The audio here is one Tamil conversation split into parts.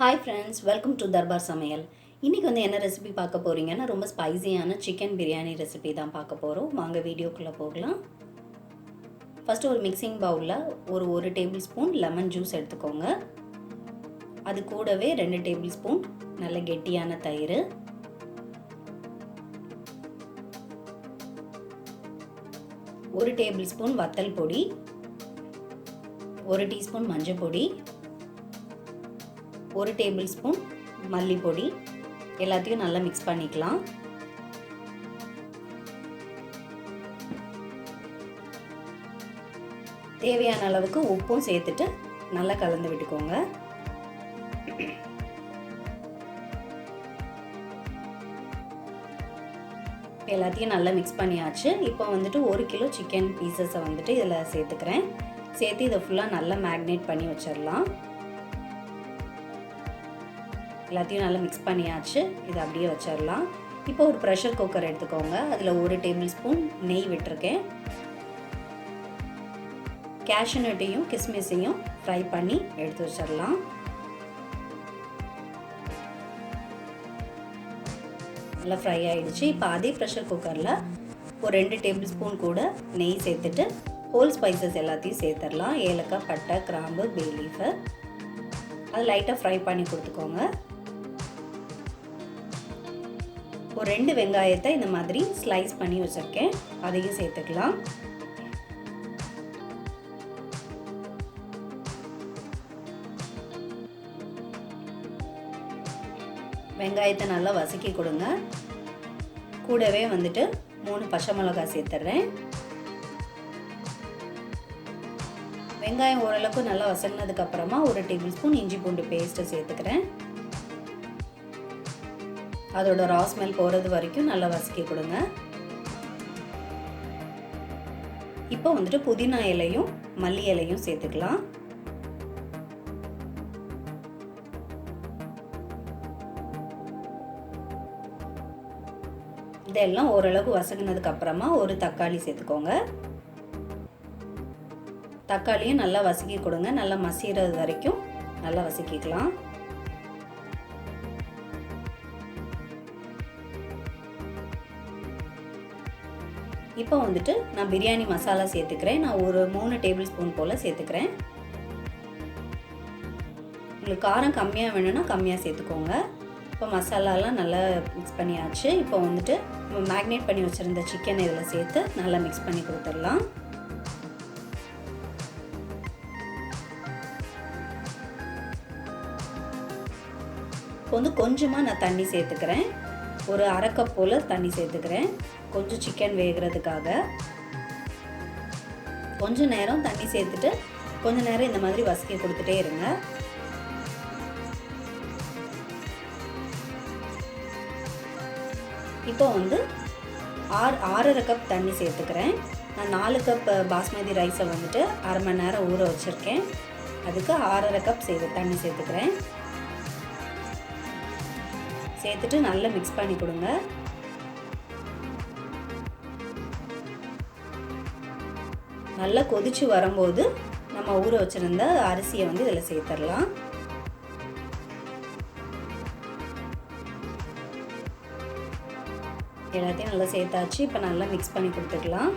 Hi friends, welcome to Darbar Samayal. இன்னைக்கு வந்து என்ன ரெசிபி பார்க்க போறீங்கன்னா ரொம்ப ஸ்பைசியான சிக்கன் பிரியாணி ரெசிபி தான் பார்க்க போறோம். வாங்க வீடியோக்குள்ள போகலாம். ஃபர்ஸ்ட் ஒரு மிக்சிங் பவுல்ல ஒரு டேபிள் ஸ்பூன் லெமன் ஜூஸ் எடுத்துக்கோங்க. அது கூடவே 2 டேபிள் ஸ்பூன் நல்ல கெட்டியான தயிர், 1 டேபிள் ஸ்பூன் வத்தல் பொடி, 1 டீஸ்பூன் மஞ்சள் பொடி, 1 டேபிள் ஸ்பூன் மல்லிப்பொடி எல்லாத்தையும் நல்லா மிக்ஸ் பண்ணிக்கலாம். தேவையான அளவுக்கு உப்பும் சேர்த்துட்டு நல்லா கலந்து விட்டுக்கோங்க. எல்லாத்தையும் நல்லா மிக்ஸ் பண்ணியாச்சு. இப்போ வந்துட்டு 1 கிலோ சிக்கன் பீசஸை வந்துட்டு இதில் சேர்த்துக்கிறேன். சேர்த்து இதை ஃபுல்லாக நல்லா மேக்னேட் பண்ணி வச்சிடலாம். எல்லாத்தையும் நல்லா மிக்ஸ் பண்ணியாச்சு. இதை அப்படியே வச்சிடலாம். இப்போ ஒரு ப்ரெஷர் குக்கர் எடுத்துக்கோங்க. அதில் 1 டேபிள் ஸ்பூன் நெய் விட்டுருக்கேன். கேஷ்யூ நட்டையும் கிஸ்மிஸையும் ஃப்ரை பண்ணி எடுத்து வச்சிடலாம். நல்லா ஃப்ரை ஆகிடுச்சு. இப்போ அதே ப்ரெஷர் குக்கரில் ஒரு 2 டேபிள் ஸ்பூன் கூட நெய் சேர்த்துட்டு ஹோல் ஸ்பைசஸ் எல்லாத்தையும் சேர்த்துடலாம். ஏலக்காய், பட்டை, கிராம்பு, பே லீஃபு அது லைட்டாக ஃப்ரை பண்ணி கொடுத்துக்கோங்க. ஒரு 2 வெங்காயத்தை இந்த மாதிரி ஸ்லைஸ் பண்ணி வச்சுருக்கேன், அதையும் சேர்த்துக்கலாம். வெங்காயத்தை நல்லா வதக்கி கொடுங்க. கூடவே வந்துட்டு 3 பச்சை மிளகாய் சேர்த்துடுறேன். வெங்காயம் ஓரளவுக்கு நல்லா வதங்கினதுக்கு அப்புறமா 1 டேபிள் ஸ்பூன் இஞ்சி பூண்டு பேஸ்ட்டை சேர்த்துக்கிறேன். அதோட ரா ஸ்மெல் போகிறது வரைக்கும் நல்லா வதக்கி கொடுங்க. இப்போ வந்துட்டு புதினா இலையும் மல்லி இலையும் சேர்த்துக்கலாம். இதெல்லாம் ஓரளவுக்கு வதங்கினதுக்கு அப்புறமா ஒரு தக்காளி சேர்த்துக்கோங்க. தக்காளியும் நல்லா வதக்கி கொடுங்க. நல்லா மசிறது வரைக்கும் நல்லா வதக்கிக்கலாம். இப்போ வந்துட்டு நான் பிரியாணி மசாலா சேர்த்துக்கிறேன். நான் ஒரு 3 டேபிள் ஸ்பூன் போல் சேர்த்துக்கிறேன். உங்களுக்கு காரம் கம்மியாக வேணும்னா கம்மியாக சேர்த்துக்கோங்க. இப்போ மசாலாலாம் நல்லா மிக்ஸ் பண்ணியாச்சு. இப்போ வந்துட்டு நம்ம மேக்னேட் பண்ணி வச்சுருந்த சிக்கன் இதில் சேர்த்து நல்லா மிக்ஸ் பண்ணி கொடுத்துடலாம். இப்போ வந்து கொஞ்சமாக நான் தண்ணி சேர்த்துக்கிறேன். ஒரு 1/2 கப் போல் தண்ணி சேர்த்துக்கிறேன். கொஞ்சம் சிக்கன் வேகிறதுக்காக கொஞ்சம் நேரம் தண்ணி சேர்த்துட்டு கொஞ்சம் நேரம் இந்த மாதிரி வதக்கி கொடுத்துட்டே இருங்க. இப்போ வந்து 6.5 கப் தண்ணி சேர்த்துக்கிறேன். நான் 4 கப் பாஸ்மதி ரைஸை வந்துட்டு 1/2 மணி நேரம் ஊற வச்சுருக்கேன். அதுக்கு 6.5 கப் தண்ணி சேர்த்துக்கிறேன். சேர்த்துட்டு நல்லா மிக்ஸ் பண்ணி கொடுங்க. நல்லா கொதிச்சு வரும்போது நம்ம ஊற வச்சிருந்த அரிசியை வந்து இதில் சேர்த்துடலாம். எல்லாத்தையும் நல்லா சேர்த்தாச்சு. இப்போ நல்லா மிக்ஸ் பண்ணி கொடுத்துக்கலாம்.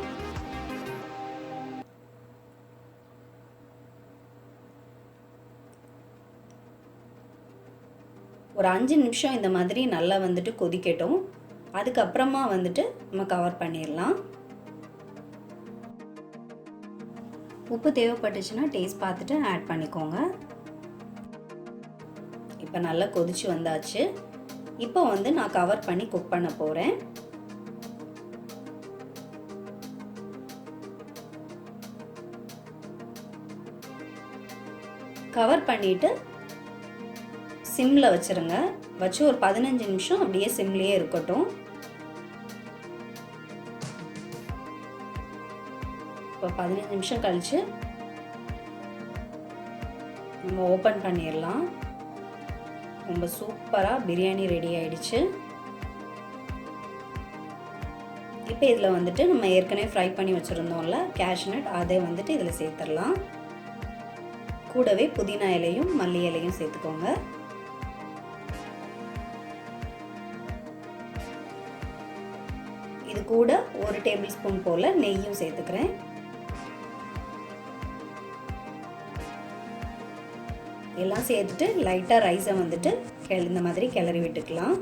ஒரு 5 நிமிஷம் இந்த மாதிரி நல்லா வந்துட்டு கொதிக்கட்டும். அதுக்கப்புறமா வந்துட்டு நம்ம கவர் பண்ணிடலாம். உப்பு தேவைப்பட்டுச்சுன்னா டேஸ்ட் பார்த்துட்டு ஆட் பண்ணிக்கோங்க. இப்போ நல்லா கொதிச்சு வந்தாச்சு. இப்போ வந்து நான் கவர் பண்ணி குக் பண்ண போகிறேன். கவர் பண்ணிவிட்டு சிம்மில் வச்சுருங்க. வச்சு ஒரு 15 நிமிஷம் அப்படியே சிம்லேயே இருக்கட்டும். இப்போ 15 நிமிஷம் கழிச்சு நம்ம ஓப்பன் பண்ணிடலாம். ரொம்ப சூப்பராக பிரியாணி ரெடி ஆயிடுச்சு. இப்போ இதில் வந்துட்டு நம்ம ஏற்கனவே ஃப்ரை பண்ணி வச்சுருந்தோம்ல கேஷ்யூ நட், அதை வந்துட்டு இதில் சேர்த்துடலாம். கூடவே புதினா இலையும் மல்லி இலையும் சேர்த்துக்கோங்க. இது கூட 1 டேபிள் ஸ்பூன் போல் நெய்யும் சேர்த்துக்கிறேன். எல்லாம் சேர்த்துட்டு லைட்டாக ரைஸை வந்துட்டு இந்த மாதிரி கிளறி விட்டுக்கலாம்.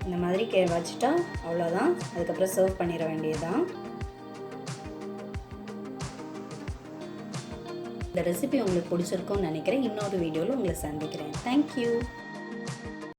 இந்த மாதிரி வச்சுட்டா அவ்வளோதான். அதுக்கப்புறம் சர்வ் பண்ணிட வேண்டியதுதான். இந்த ரெசிபி உங்களுக்கு பிடிச்சிருக்கும்னு நினைக்கிறேன். இன்னொரு வீடியோவில் உங்களை சந்திக்கிறேன். தேங்க்யூ.